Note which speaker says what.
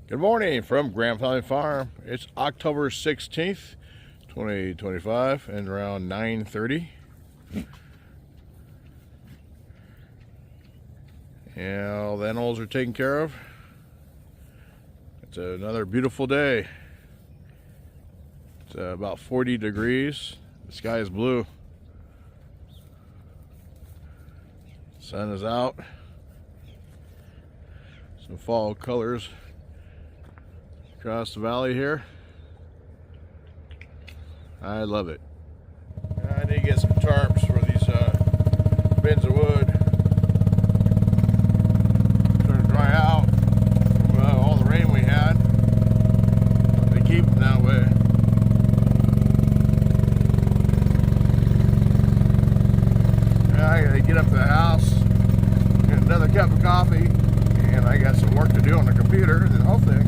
Speaker 1: Good morning from Grand Valley Farm. It's October 16th, 2025, and around 9:30. And all the animals are taken care of. It's another beautiful day. It's about 40 degrees. The sky is blue. Sun is out. Some fall colors across the valley here. I love it. I need to get some tarps for these bins of wood. Starting to dry out from all the rain we had. They keep them that way. I gotta get up to the house, get another cup of coffee, and I got some work to do on the computer, and then hopefully